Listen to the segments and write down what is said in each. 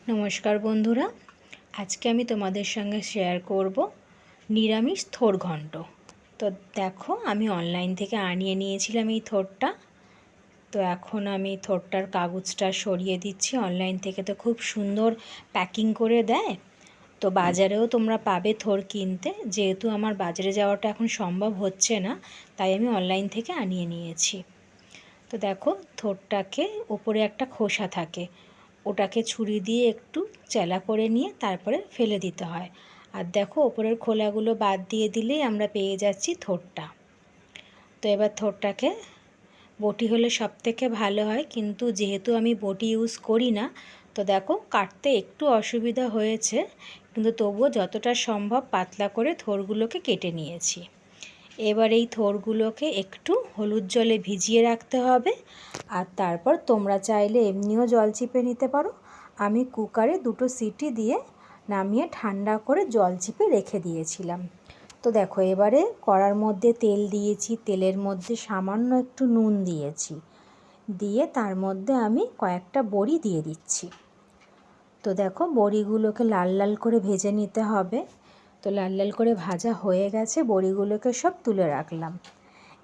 নমস্কার বন্ধুরা, আজকে আমি তোমাদের সঙ্গে শেয়ার করব নিরামিষ থোড় ঘন্ট। তো দেখো, আমি অনলাইন থেকে আনিয়ে নিয়েছিলাম এই থোড়টা। তো এখন আমি থোড়টার কাগজটা সরিয়ে দিচ্ছি। অনলাইন থেকে তো খুব সুন্দর প্যাকিং করে দেয়। তো বাজারেও তোমরা পাবে থোড় কিনতে। যেহেতু আমার বাজারে যাওয়াটা এখন সম্ভব হচ্ছে না, তাই আমি অনলাইন থেকে আনিয়ে নিয়েছি। তো দেখো, থোড়টাকে ওপরে একটা খোসা থাকে, ওটাকে ছুরি দিয়ে একটু চেলা করে নিয়ে তারপরে ফেলে দিতে হয়। আর দেখো, ওপরের খোলাগুলো বাদ দিয়ে দিলেই আমরা পেয়ে যাচ্ছি থোড়টা। তো এবার থোড়টাকে বটি হলে সব থেকে ভালো হয়, কিন্তু যেহেতু আমি বটি ইউজ করি না, তো দেখো কাটতে একটু অসুবিধা হয়েছে, কিন্তু তবুও যতটা সম্ভব পাতলা করে থোড়গুলোকে কেটে নিয়েছি। এবার এই থোড়গুলোকে একটু হলুদ জলে ভিজিয়ে রাখতে হবে। আর তারপর তোমরা চাইলে এমনিও জল চিপে নিতে পারো। আমি কুকারে 2টো সিটি দিয়ে নামিয়ে ঠান্ডা করে জল চিপে রেখে দিয়েছিলাম। তো দেখো, এবারে কড়ার মধ্যে তেল দিয়েছি, তেলের মধ্যে সামান্য একটু নুন দিয়েছি, দিয়ে তার মধ্যে আমি কয়েকটা বড়ি দিয়ে দিচ্ছি। তো দেখো, বড়িগুলোকে লাল লাল করে ভেজে নিতে হবে। তো লাল লাল করে ভাজা হয়ে গেছে, বড়িগুলোকে সব তুলে রাখলাম।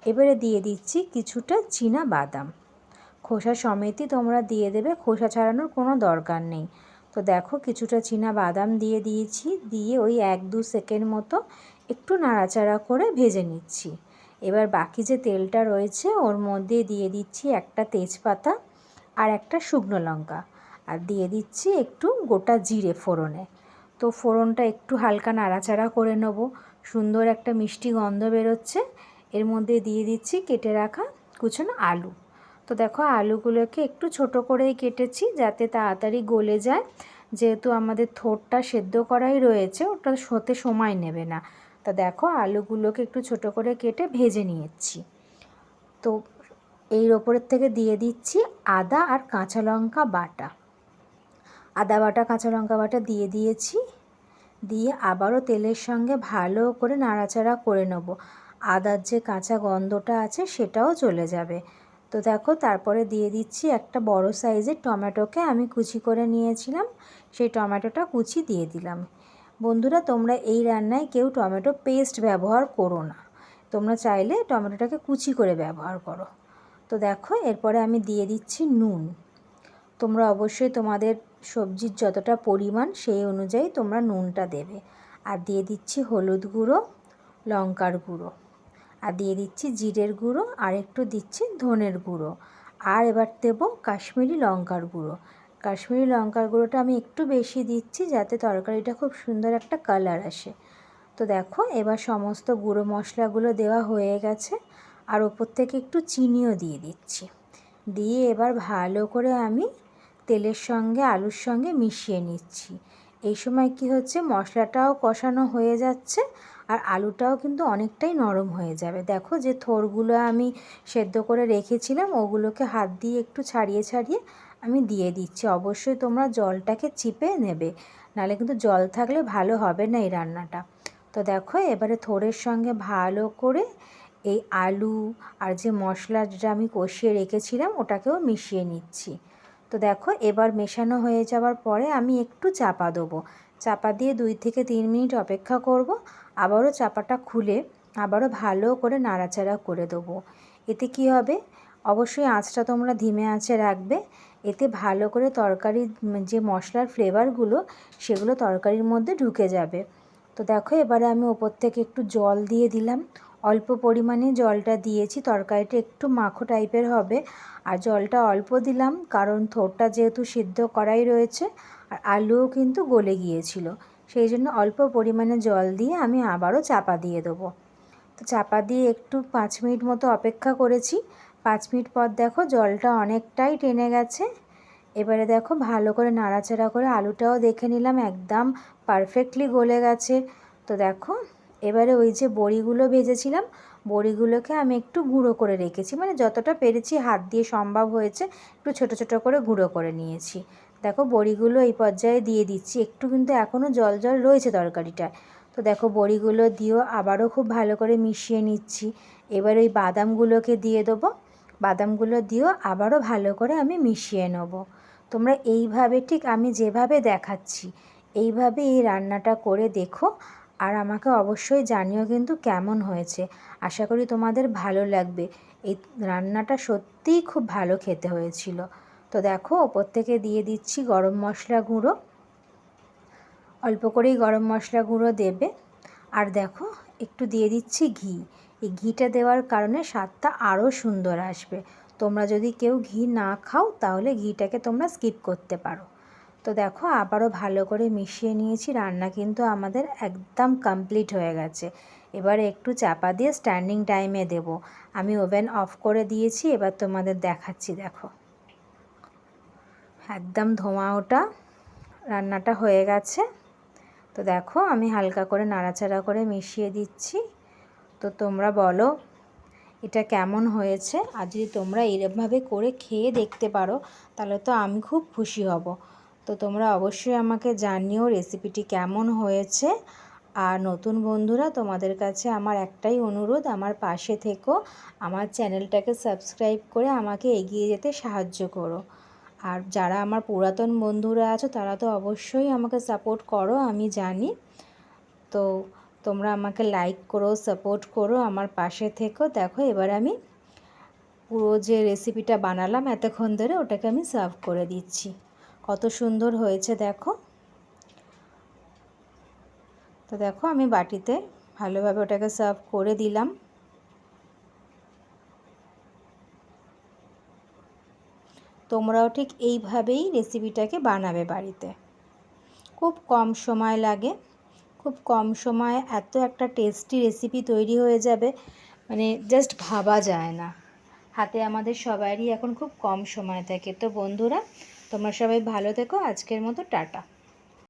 এবারে দিয়ে দিচ্ছি কিছুটা চীনা বাদাম, খোসা সমেতই তোমরা দিয়ে দেবে, খোসা ছাড়ানোর কোনো দরকার নেই। তো দেখো, কিছুটা চীনা বাদাম দিয়ে দিয়েছি, দিয়ে ওই 1-2 সেকেন্ড মতো একটু নাড়াচাড়া করে ভেজে নিচ্ছি। এবার বাকি যে তেলটা রয়েছে ওর মধ্যে দিয়ে দিচ্ছি একটা তেজপাতা আর একটা শুকনো লঙ্কা, আর দিয়ে দিচ্ছি একটু গোটা জিরে ফোড়নে। তো ফোড়নটা একটু হালকা নাড়াচাড়া করে নেব, সুন্দর একটা মিষ্টি গন্ধ বেরোচ্ছে। এর মধ্যে দিয়ে দিচ্ছি কেটে রাখা কুচনো আলু। তো দেখো, আলুগুলোকে একটু ছোট করেই কেটেছি যাতে তাড়াতাড়ি গলে যায়, যেহেতু আমাদের থোড়টা সেদ্ধ করাই রয়েছে, ওটা হতে সময় নেবে না। তা দেখো, আলুগুলোকে একটু ছোট করে কেটে ভেজে নিয়েছি। তো এর ওপরের থেকে দিয়ে দিচ্ছি আদা আর কাঁচা লঙ্কা বাটা। আদা বাটা কাঁচা লঙ্কা বাটা দিয়ে দিয়েছি, দিয়ে আবারও তেলের সঙ্গে ভালো করে নাড়াচাড়া করে নেব। আদার যে কাঁচা গন্ধটা আছে সেটাও চলে যাবে। তো দেখো, তারপরে দিয়ে দিচ্ছি একটা বড় সাইজের টমেটোকে আমি কুচি করে নিয়েছিলাম, সেই টমেটোটা কুচি দিয়ে দিলাম। বন্ধুরা, তোমরা এই রান্নায় কেউ টমেটো পেস্ট ব্যবহার করো না, তোমরা চাইলে টমেটোটাকে কুচি করে ব্যবহার করো। তো দেখো, এরপরে আমি দিয়ে দিচ্ছি নুন। তোমরা অবশ্যই তোমাদের সবজির যতটা পরিমাণ সেই অনুযায়ী তোমরা নুনটা দেবে। আর দিয়ে দিচ্ছি হলুদ গুঁড়ো, লঙ্কার গুঁড়ো, আর দিয়ে দিচ্ছি জিরের গুঁড়ো, আর একটু দিচ্ছি ধনের গুঁড়ো, আর এবার দেবো কাশ্মীরি লঙ্কার গুঁড়ো। কাশ্মীরি লঙ্কার গুঁড়োটা আমি একটু বেশি দিচ্ছি যাতে তরকারিটা খুব সুন্দর একটা কালার আসে। তো দেখো, এবার সমস্ত গুঁড়ো মশলাগুলো দেওয়া হয়ে গেছে, আর ওপর থেকে একটু চিনিও দিয়ে দিচ্ছি। দিয়ে এবার ভালো করে আমি তেলের সঙ্গে আলুর সঙ্গে মিশিয়ে নিচ্ছি। এই সময় কি হচ্ছে, মশলাটাও কষানো হয়ে যাচ্ছে আর আলুটাও কিন্তু অনেকটাই নরম হয়ে যাবে। দেখো, যে থোড়গুলো আমি সেদ্ধ করে রেখেছিলাম ওগুলোকে হাত দিয়ে একটু ছাড়িয়ে ছাড়িয়ে আমি দিয়ে দিচ্ছি। অবশ্যই তোমরা জলটাকে চিপে নেবে, নাহলে কিন্তু জল থাকলে ভালো হবে না এই রান্নাটা। তো দেখো, এবারে থোড়ের সঙ্গে ভালো করে এই আলু আর যে মশলা যেটা আমি কষিয়ে রেখেছিলাম ওটাকেও মিশিয়ে নিচ্ছি। তো দেখো, এবার মেশানো হয়ে যাওয়ার পরে আমি একটু চাপা দেবো। চাপা দিয়ে 2-3 মিনিট অপেক্ষা করব। আবারও চাপাটা খুলে আবারও ভালো করে নাড়াচাড়া করে দেবো। এতে কি হবে, অবশ্যই আঁচটা তোমরা ধিমে আঁচে রাখবে। এতে ভালো করে তরকারির যে মশলার ফ্লেভারগুলো সেগুলো তরকারির মধ্যে ঢুকে যাবে। তো দেখো, এবারে আমি ওপর থেকে একটু জল দিয়ে দিলাম। অল্প পরিমাণে জলটা দিয়েছি, তরকারিটা একটু মাখো টাইপের হবে। আর জলটা অল্প দিলাম কারণ থোড়টা যেহেতু সিদ্ধ করাই রয়েছে আর আলুও কিন্তু গলে গিয়েছিল, সেই জন্য অল্প পরিমাণে জল দিয়ে আমি আবারও চাপা দিয়ে দেবো। তো চাপা দিয়ে একটু 5 মিনিট মতো অপেক্ষা করেছি। 5 মিনিট পর দেখো, জলটা অনেকটাই টেনে গেছে। এবারে দেখো, ভালো করে নাড়াচাড়া করে আলুটাও দেখে নিলাম, একদম পারফেক্টলি গলে গেছে। তো দেখো, এবারে ওই যে বড়িগুলো ভেজেছিলাম বড়িগুলোকে আমি একটু গুঁড়ো করে রেখেছি, মানে যতটা পেরেছি হাত দিয়ে সম্ভব হয়েছে একটু ছোট ছোট করে গুঁড়ো করে নিয়েছি। দেখো, বড়িগুলো এই পর্যায়ে দিয়ে দিচ্ছি, একটু কিন্তু এখনও জল জল রয়েছে তরকারিটায়। তো দেখো, বড়িগুলো দিয়েও আবারও খুব ভালো করে মিশিয়ে নিচ্ছি। এবার ওই বাদামগুলোকে দিয়ে দেবো, বাদামগুলো দিয়েও আবারও ভালো করে আমি মিশিয়ে নেব। তো তোমরা এইভাবে ঠিক আমি যেভাবে দেখাচ্ছি এইভাবে এই রান্নাটা করে দেখো, আর আমাকে অবশ্যই জানিও কিন্তু কেমন হয়েছে। আশা করি তোমাদের ভালো লাগবে। এই রান্নাটা সত্যিই খুব ভালো খেতে হয়েছিল। তো দেখো ওপর থেকে দিয়ে দিচ্ছি গরম মশলা গুঁড়ো, অল্প করেই গরম মশলা গুঁড়ো দেবে। আর দেখো একটু দিয়ে দিচ্ছি ঘি। এই ঘিটা দেওয়ার কারণে স্বাদটা আরও সুন্দর আসবে। তোমরা যদি কেউ ঘি না খাও তাহলে ঘিটাকে তোমরা স্কিপ করতে পারো। তো দেখো আবারও ভালো করে মিশিয়ে নিয়েছি। রান্না কিন্তু আমাদের একদম কমপ্লিট হয়ে গেছে। এবারে একটু চাপা দিয়ে স্ট্যান্ডিং টাইমে দেব। আমি ওভেন অফ করে দিয়েছি, এবার তোমাদের দেখাচ্ছি। দেখো একদম ধোঁয়া ওঠা রান্নাটা হয়ে গেছে। তো দেখো আমি হালকা করে নাড়াচাড়া করে মিশিয়ে দিচ্ছি। তো তোমরা বলো এটা কেমন হয়েছে। আর যদি তোমরা এরকমভাবে করে খেয়ে দেখতে পারো তাহলে তো আমি খুব খুশি হব। তো তোমরা অবশ্যই আমাকে জানিও রেসিপিটি কেমন হয়েছে। আর নতুন বন্ধুরা, তোমাদের কাছে আমার একটাই অনুরোধ, আমার পাশে থেকো, আমার চ্যানেলটাকে সাবস্ক্রাইব করে আমাকে এগিয়ে যেতে সাহায্য করো। আর যারা আমার পুরাতন বন্ধুরা আছো তারা তো অবশ্যই আমাকে সাপোর্ট করো, আমি জানি। তো তোমরা আমাকে লাইক করো, সাপোর্ট করো, আমার পাশে থেকো। দেখো এবার আমি পুরো যে রেসিপিটা বানালাম এতক্ষণ ধরে ওটাকে আমি সার্ভ করে দিচ্ছি। কত সুন্দর হয়েছে দেখো। তো দেখো আমি বাটিতে ভালোভাবে ওটাকে সার্ভ করে দিলাম। তোমরাও ঠিক এইভাবেই রেসিপিটাকে বানাবে বাড়িতে। খুব কম সময় লাগে, খুব কম সময়ে এত একটা টেস্টি রেসিপি তৈরি হয়ে যাবে, মানে জাস্ট ভাবা যায় না। হাতে আমাদের সবারই এখন খুব কম সময় থাকে। তো বন্ধুরা তোমরা সবাই ভালো থেকো। আজকের মতো টাটা।